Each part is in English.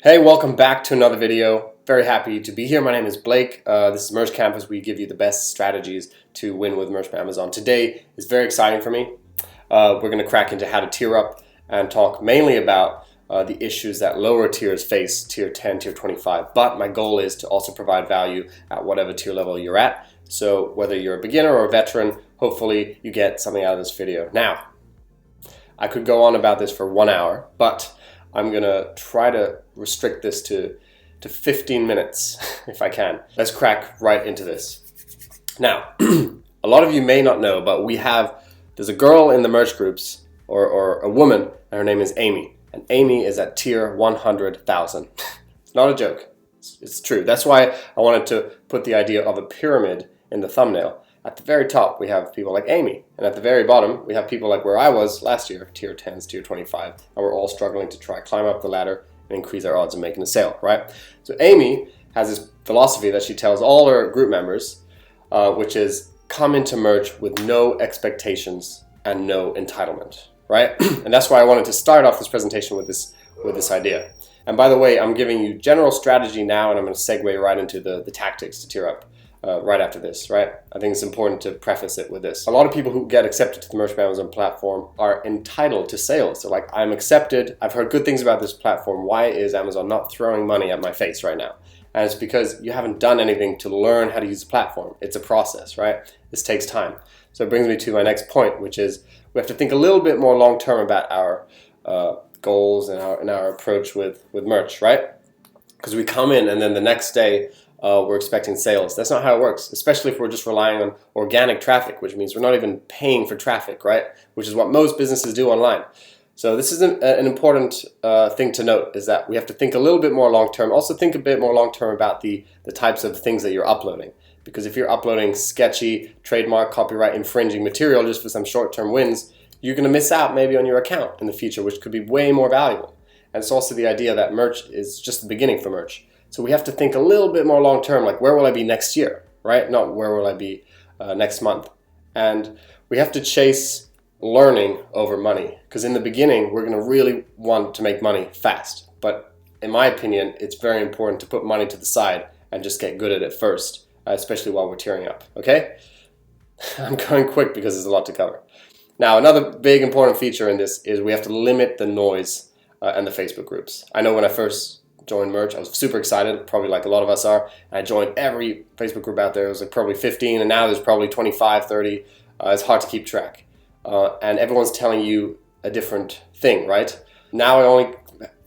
Hey, welcome back to another video. Very happy to be here. My name is Blake. This is Merch Campus. We give you the best strategies to win with Merch by Amazon. Today is very exciting for me. We're going to crack into how to tier up and talk mainly about the issues that lower tiers face, tier 10, tier 25. But my goal is to also provide value at whatever tier level you're at. So whether you're a beginner or a veteran, hopefully you get something out of this video. Now, I could go on about this for 1 hour, but I'm gonna try to restrict this to 15 minutes if I can. Let's crack right into this. Now, a lot of you may not know, but there's a girl in the merch groups, or a woman, and her name is Amy. And Amy is at tier 100,000. It's not a joke, it's true. That's why I wanted to put the idea of a pyramid in the thumbnail. At the very top, we have people like Amy. And at the very bottom, we have people like where I was last year, tier 10s, tier 25. And we're all struggling to try climb up the ladder and increase our odds of making a sale, right? So Amy has this philosophy that she tells all her group members, which is come into merch with no expectations and no entitlement, right? And that's why I wanted to start off this presentation with this idea. And by the way, I'm giving you general strategy now, and I'm going to segue right into the tactics to tier up. Right after this, right? I think it's important to preface it with this. A lot of people who get accepted to the Merch by Amazon platform are entitled to sales. They're like, I'm accepted. I've heard good things about this platform. Why is Amazon not throwing money at my face right now? And it's because you haven't done anything to learn how to use the platform. It's a process, right? This takes time. So it brings me to my next point, which is we have to think a little bit more long-term about our goals and our approach with merch, right? Because we come in and then the next day, we're expecting sales. That's not how it works, especially if we're just relying on organic traffic, which means we're not even paying for traffic, right? Which is what most businesses do online. So this is an important thing to note, is that we have to think a little bit more long-term. Also think a bit more long-term about the types of things that you're uploading. Because if you're uploading sketchy, trademark, copyright infringing material just for some short-term wins, you're going to miss out maybe on your account in the future, which could be way more valuable. And it's also the idea that merch is just the beginning for merch. So we have to think a little bit more long-term, like where will I be next year, right? Not where will I be next month. And we have to chase learning over money, because in the beginning, we're going to really want to make money fast. But in my opinion, it's very important to put money to the side and just get good at it first, especially while we're tiering up, okay? I'm going quick because there's a lot to cover. Now, another big important feature in this is we have to limit the noise and the Facebook groups. I know when I first joined merch, I was super excited, probably like a lot of us are. I joined every Facebook group out there. It was like probably 15, and now there's probably 25, 30. It's hard to keep track. And everyone's telling you a different thing, right? Now I only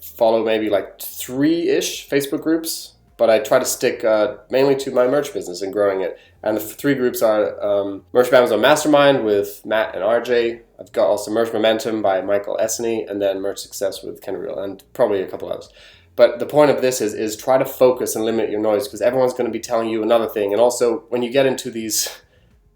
follow maybe like 3-ish Facebook groups, but I try to stick mainly to my merch business and growing it. And the 3 groups are Merch by Amazon Mastermind with Matt and RJ. I've got also Merch Momentum by Michael Essany, and then Merch Success with Ken Reel, and probably a couple others. But the point of this is try to focus and limit your noise, because everyone's going to be telling you another thing. And also, when you get into these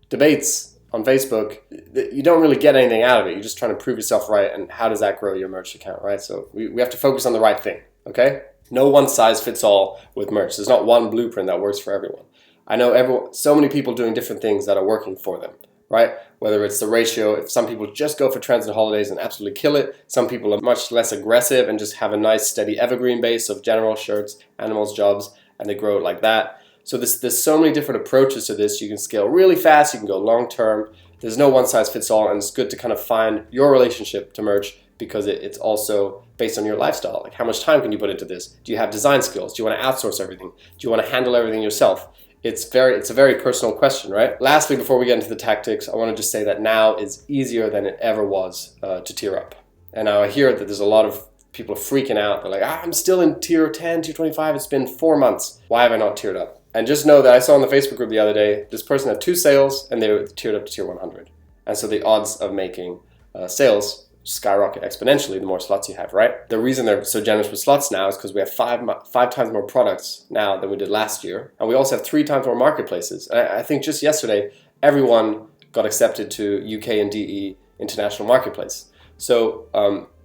debates on Facebook, you don't really get anything out of it. You're just trying to prove yourself right, and how does that grow your merch account, right? So we have to focus on the right thing, okay? No one size fits all with merch. There's not one blueprint that works for everyone. I know so many people doing different things that are working for them, right? Whether it's the ratio, if some people just go for trends and holidays and absolutely kill it. Some people are much less aggressive and just have a nice steady evergreen base of general shirts, animals, jobs, and they grow it like that. So there's so many different approaches to this. You can scale really fast, you can go long term. There's no one size fits all, and it's good to kind of find your relationship to merch, because it's also based on your lifestyle. Like, how much time can you put into this? Do you have design skills? Do you want to outsource everything? Do you want to handle everything yourself? It's a very personal question, right? Lastly, before we get into the tactics, I want to just say that now is easier than it ever was to tier up. And now I hear that there's a lot of people freaking out. They're like, I'm still in tier 10, tier 25. It's been 4 months. Why have I not tiered up? And just know that I saw in the Facebook group the other day, this person had 2 sales and they were tiered up to tier 100. And so the odds of making sales skyrocket exponentially the more slots you have, right? The reason they're so generous with slots now is because we have five times more products now than we did last year. And we also have 3 times more marketplaces. And I think just yesterday, everyone got accepted to UK and DE International Marketplace. So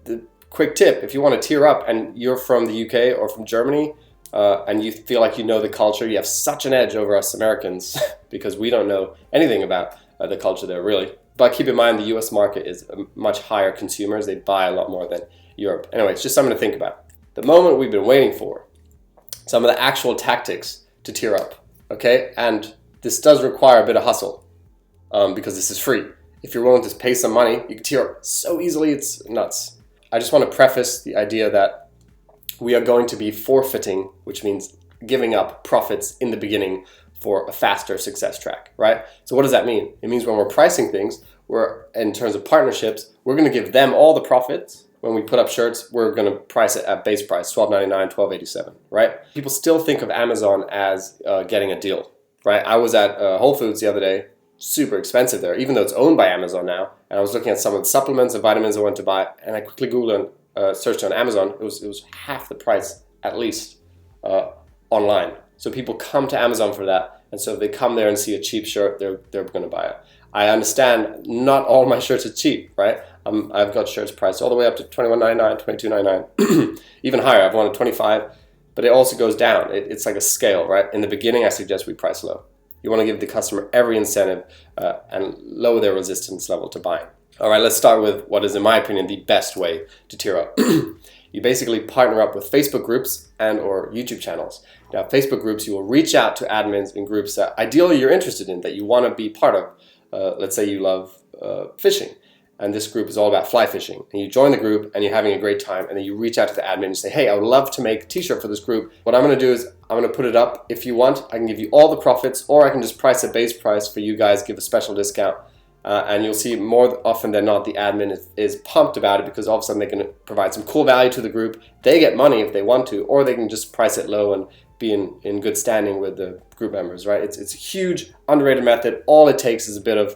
the quick tip, if you want to tier up and you're from the UK or from Germany, and you feel like you know the culture, you have such an edge over us Americans because we don't know anything about the culture there, really. But keep in mind, the US market is much higher consumers. They buy a lot more than Europe. Anyway, it's just something to think about. the moment we've been waiting for, some of the actual tactics to tier up, okay? And this does require a bit of hustle because this is free. If you're willing to pay some money, you can tier up so easily, it's nuts. I just want to preface the idea that we are going to be forfeiting, which means giving up profits in the beginning for a faster success track, right? So what does that mean? It means when we're pricing things, in terms of partnerships, we're going to give them all the profits. When we put up shirts, we're going to price it at base price, $12.99, $12.87, right? People still think of Amazon as getting a deal, right? I was at Whole Foods the other day, super expensive there, even though it's owned by Amazon now. And I was looking at some of the supplements and vitamins I wanted to buy, and I quickly Googled and searched on Amazon. It was half the price, at least, online. So people come to Amazon for that, and so if they come there and see a cheap shirt, they're going to buy it. I understand not all my shirts are cheap, right? I've got shirts priced all the way up to $21.99, $22.99, even higher. I've wanted $25, but it also goes down. It's like a scale, right? In the beginning, I suggest we price low. You want to give the customer every incentive and lower their resistance level to buying. All right, let's start with what is, in my opinion, the best way to tier up. You basically partner up with Facebook groups and or YouTube channels. Now, Facebook groups, you will reach out to admins in groups that ideally you're interested in, that you want to be part of. Let's say you love fishing, and this group is all about fly fishing. And you join the group and you're having a great time, and then you reach out to the admin and say, hey, I would love to make a t-shirt for this group. What I'm going to do is I'm going to put it up. If you want, I can give you all the profits, or I can just price a base price for you guys, give a special discount. And you'll see more often than not the admin is pumped about it, because all of a sudden they can provide some cool value to the group. They get money if they want to, or they can just price it low and be in good standing with the group members, right? It's a huge underrated method. All it takes is a bit of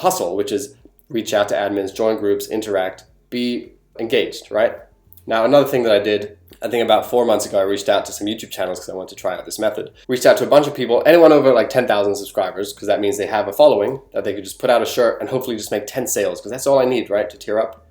hustle, which is reach out to admins, join groups, interact, be engaged, right? Now, another thing that I did, I think about 4 months ago, I reached out to some YouTube channels because I wanted to try out this method. Reached out to a bunch of people, anyone over like 10,000 subscribers, because that means they have a following that they could just put out a shirt and hopefully just make 10 sales, because that's all I need, right, to tier up.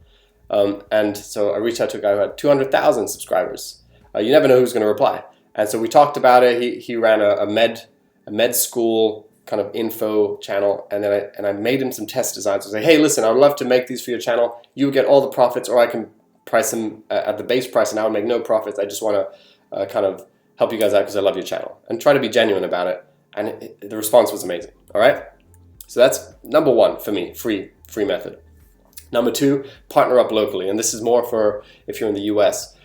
And so I reached out to a guy who had 200,000 subscribers. You never know who's going to reply. And so we talked about it. He ran a med school kind of info channel, and then I made him some test designs. I was like, hey, listen, I would love to make these for your channel. You would get all the profits, or I can price them at the base price and I would make no profits. I just want to kind of help you guys out because I love your channel, and try to be genuine about it. And the response was amazing. All right. So that's number one for me, free method. Number two, partner up locally. And this is more for if you're in the US,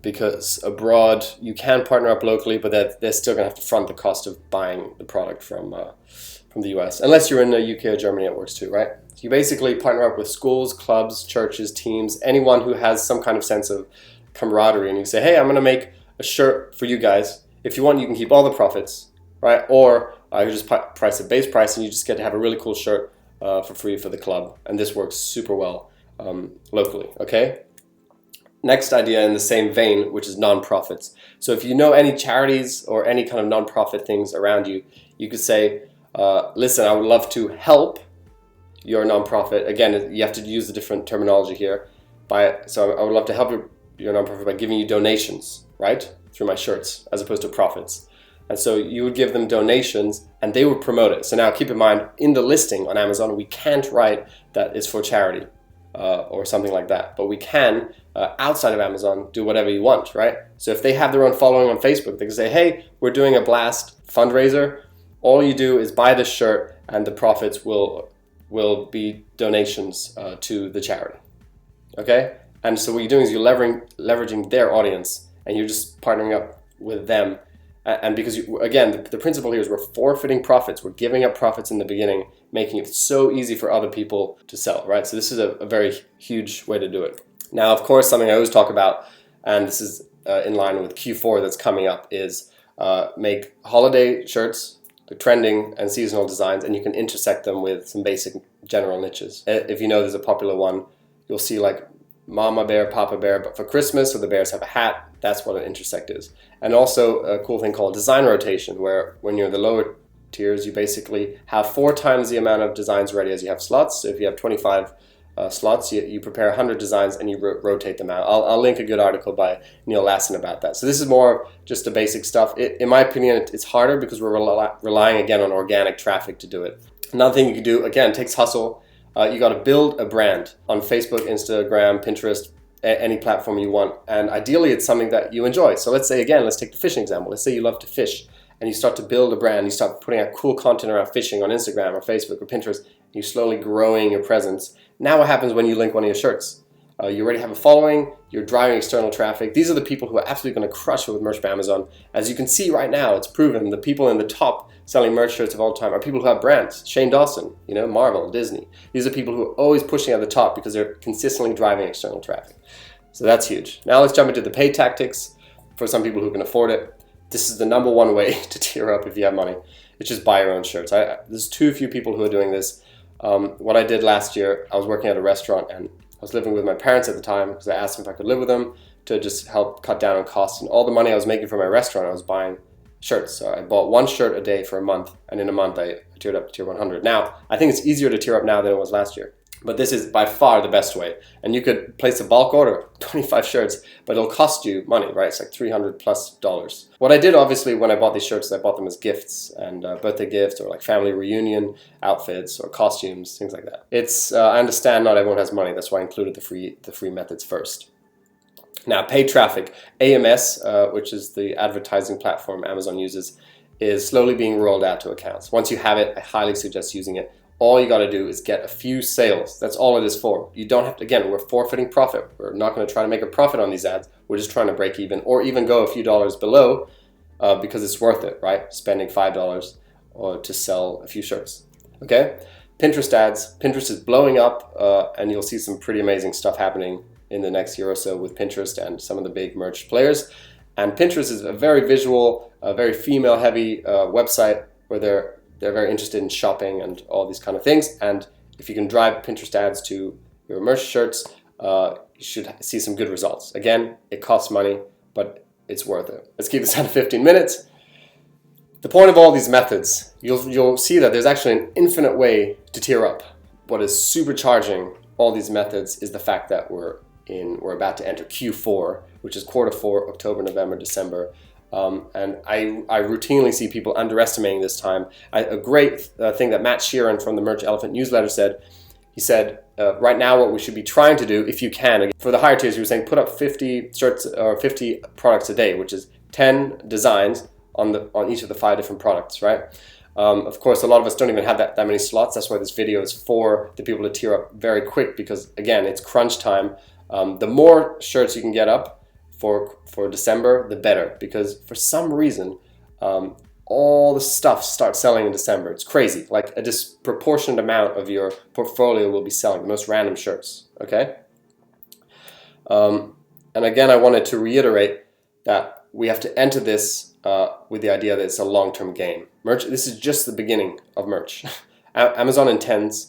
because abroad you can partner up locally, but they're still going to have to front the cost of buying the product from the US. Unless you're in the UK or Germany, it works too, right? So you basically partner up with schools, clubs, churches, teams, anyone who has some kind of sense of camaraderie, and you say, hey, I'm going to make a shirt for you guys. If you want, you can keep all the profits, right? Or I just price a base price, and you just get to have a really cool shirt for free for the club. And this works super well locally, okay? Next idea in the same vein, which is nonprofits. So if you know any charities or any kind of nonprofit things around you, you could say, listen, I would love to help your nonprofit. Again, you have to use the different terminology here. So I would love to help your nonprofit by giving you donations, right? Through my shirts, as opposed to profits. And so you would give them donations and they would promote it. So now keep in mind, in the listing on Amazon, we can't write that it's for charity or something like that. But we can, outside of Amazon, do whatever you want, right? So if they have their own following on Facebook, they can say, hey, we're doing a blast fundraiser. All you do is buy this shirt and the profits will be donations to the charity, okay? And so what you're doing is you're leveraging their audience, and you're just partnering up with them. And because, again, the principle here is we're forfeiting profits. We're giving up profits in the beginning, making it so easy for other people to sell, right? So this is a very huge way to do it. Now, of course, something I always talk about, and this is in line with Q4 that's coming up, is make holiday shirts, the trending and seasonal designs, and you can intersect them with some basic general niches. If you know there's a popular one, you'll see like Mama Bear, Papa Bear, but for Christmas, so the bears have a hat. That's what an intersect is. And also a cool thing called design rotation, where when you're in the lower tiers, you basically have 4 times the amount of designs ready as you have slots. So if you have 25 slots, you prepare 100 designs and you rotate them out. I'll link a good article by Neil Lassen about that. So this is more just the basic stuff. In my opinion, it's harder because we're relying again on organic traffic to do it. Another thing you can do, again, takes hustle. You got to build a brand on Facebook, Instagram, Pinterest, any platform you want, and ideally it's something that you enjoy. So let's say, again, let's take the fishing example. Let's say you love to fish and you start to build a brand, you start putting out cool content around fishing on Instagram or Facebook or Pinterest, and you're slowly growing your presence. Now what happens when you link one of your shirts? You already have a following, you're driving external traffic. These are the people who are absolutely going to crush it with merch by Amazon. As you can see right now, it's proven the people in the top selling merch shirts of all time are people who have brands. Shane Dawson, Marvel, Disney. These are people who are always pushing at the top because they're consistently driving external traffic. So that's huge. Now let's jump into the paid tactics for some people who can afford it. This is the number one way to tier up if you have money. It's just buy your own shirts. There's too few people who are doing this. What I did last year, I was working at a restaurant and I was living with my parents at the time because I asked them if I could live with them to just help cut down on costs. And all the money I was making for my restaurant, I was buying shirts. So I bought one shirt a day for a month, and in a month I tiered up to tier 100. Now, I think it's easier to tier up now than it was last year. But this is by far the best way. And you could place a bulk order, 25 shirts, but it'll cost you money, right? It's like $300+. What I did, obviously, when I bought these shirts, I bought them as gifts and birthday gifts or like family reunion outfits or costumes, things like that. I understand not everyone has money. That's why I included the free methods first. Now, paid traffic. AMS, which is the advertising platform Amazon uses, is slowly being rolled out to accounts. Once you have it, I highly suggest using it. All you got to do is get a few sales. That's all it is for. You don't have to, again, we're forfeiting profit. We're not going to try to make a profit on these ads. We're just trying to break even or even go a few dollars below because it's worth it, right? Spending $5 or to sell a few shirts, okay? Pinterest ads. Pinterest is blowing up and you'll see some pretty amazing stuff happening in the next year or so with Pinterest and some of the big merch players. And Pinterest is a very visual, very female-heavy website where they're very interested in shopping and all these kind of things. And if you can drive Pinterest ads to your merch shirts, you should see some good results. Again, it costs money, but it's worth it. Let's keep this down to 15 minutes. The point of all these methods, you'll see that there's actually an infinite way to tier up. What is supercharging all these methods is the fact that we're about to enter Q4, which is Q4, October, November, December. And I routinely see people underestimating this time. A great thing that Matt Sheeran from the Merch Elephant newsletter said, he said, right now what we should be trying to do, if you can, for the higher tiers, he was saying put up 50 shirts or 50 products a day, which is 10 designs on each of the 5 different products, right? Of course, a lot of us don't even have that many slots. That's why this video is for the people to tier up very quick because, again, it's crunch time. The more shirts you can get up for December, the better, because for some reason, all the stuff starts selling in December. It's crazy. Like a disproportionate amount of your portfolio will be selling, the most random shirts, okay? And again, I wanted to reiterate that we have to enter this with the idea that it's a long-term game. Merch, this is just the beginning of merch. Merch by Amazon intends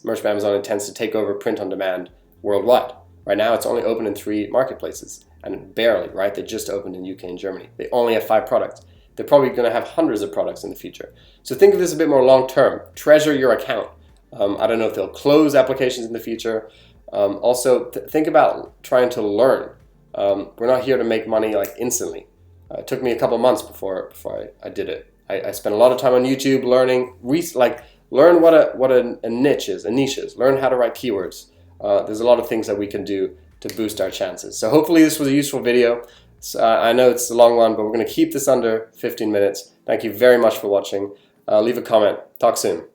to take over print on demand worldwide. Right now, it's only open in 3 marketplaces, and barely, right? They just opened in UK and Germany. They only have 5 products. They're probably going to have hundreds of products in the future. So think of this a bit more long-term. Treasure your account. I don't know if they'll close applications in the future. Also, think about trying to learn. We're not here to make money like instantly. It took me a couple months before I did it. I spent a lot of time on YouTube learning, learn what a niche is, learn how to write keywords. There's a lot of things that we can do to boost our chances. So hopefully this was a useful video. I know it's a long one, but we're going to keep this under 15 minutes. Thank you very much for watching. Leave a comment. Talk soon.